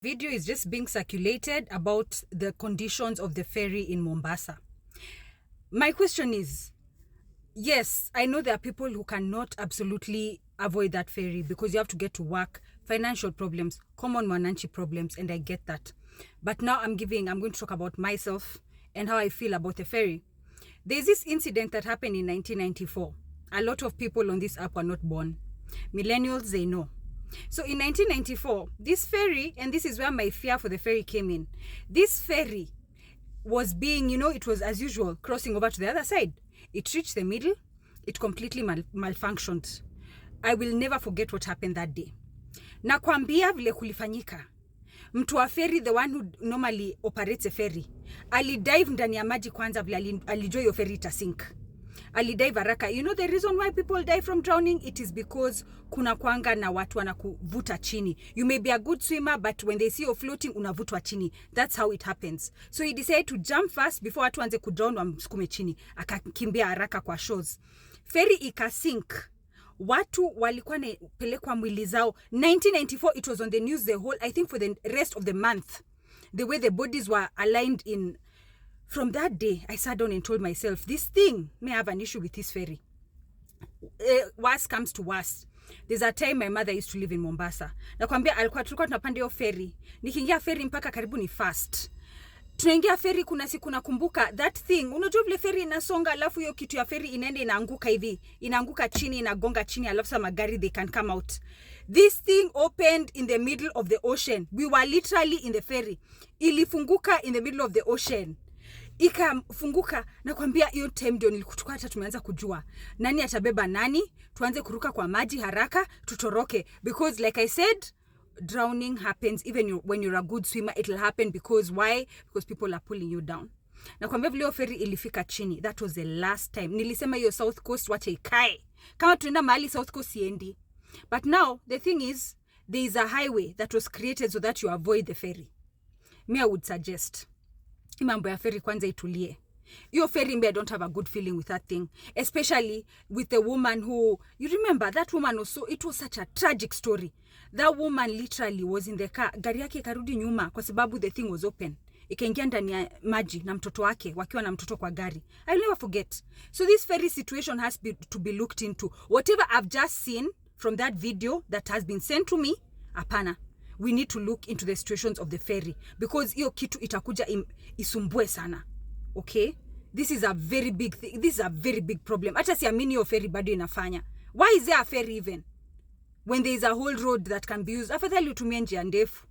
Video is just being circulated about the conditions of the ferry in Mombasa. My question is, yes, I know there are people who cannot absolutely avoid that ferry because you have to get to work, financial problems, common mwananchi problems, and I get that. But now I'm going to talk about myself and how I feel about the ferry. There's this incident that happened in 1994. A lot of people on this app were not born. Millennials, they know. So in 1994, this ferry, and this is where my fear for the ferry came in. This ferry was being, it was as usual, crossing over to the other side. It reached the middle. It completely malfunctioned. I will never forget what happened that day. Nakwambia vile kulifanyika. Mtu wa ferry, the one who normally operates a ferry, alidive ndani ya maji kwanza vile alijua hiyo ferry itasink. Alidive haraka. You know the reason why people die from drowning? It is because kuna kwanga na watu wanakuvuta chini. You may be a good swimmer, but when they see you floating, unavutwa chini. That's how it happens. So he decided to jump fast before watu anze kudrown wamsukume chini. Akakimbia haraka kwa shores. Ferry ikasink. Watu walikuwa napelekwa mwili zao. 1994, it was on the news the whole, I think for the rest of the month. The way the bodies were aligned in. From that day, I sat down and told myself, this thing may have an issue with this ferry. Worst comes to worst. There's a time my mother used to live in Mombasa. Nakwambia tulikuwa tunapanda hiyo ferry. Nikiingia ferry mpaka karibu ni fast. Tunaingia ferry, kuna siku nakumbuka that thing. Unajua vile ferry inasonga alafu hiyo kitu ya ferry inaenda inaanguka hivi. Inaanguka chini, inagonga chini, alafu sa magari they can come out. This thing opened in the middle of the ocean. We were literally in the ferry. Ilifunguka in the middle of the ocean. Ikafunguka. Nakwambia hiyo time ndio nilikuwa hata tumeanza kujua nani atabeba nani, tuanze kuruka kwa maji haraka tutoroke, because like I said, drowning happens even when you're a good swimmer. It'll happen because why? Because people are pulling you down. Nakwambia vile ferry ilifika chini, that was the last time nilisema hiyo South Coast wacha ikae. Kama tunaenda mahali South Coast siendi. But now the thing is, there is a highway that was created so that you avoid the ferry. Me, I would suggest mambo ya ferry kwanza itulie. Your ferry, I don't have a good feeling with that thing, especially with the woman who, you remember that woman also, it was such a tragic story. That woman literally was in the car, gari yake ikarudi nyuma kwa sababu the thing was open. Ikaingia ndani ya maji na mtoto wake wakiwa na mtoto kwa gari. I'll never forget. So this ferry situation has to be looked into. Whatever I've just seen from that video that has been sent to me, apana. We need to look into the situations of the ferry because hiyo kitu itakuja isumbue sana. Okay? This is a very big thing. This is a very big problem. Hata siamini hiyo ferry bado inafanya. Why is there a ferry even when there is a whole road that can be used? Afadhali utumie njia ndefu.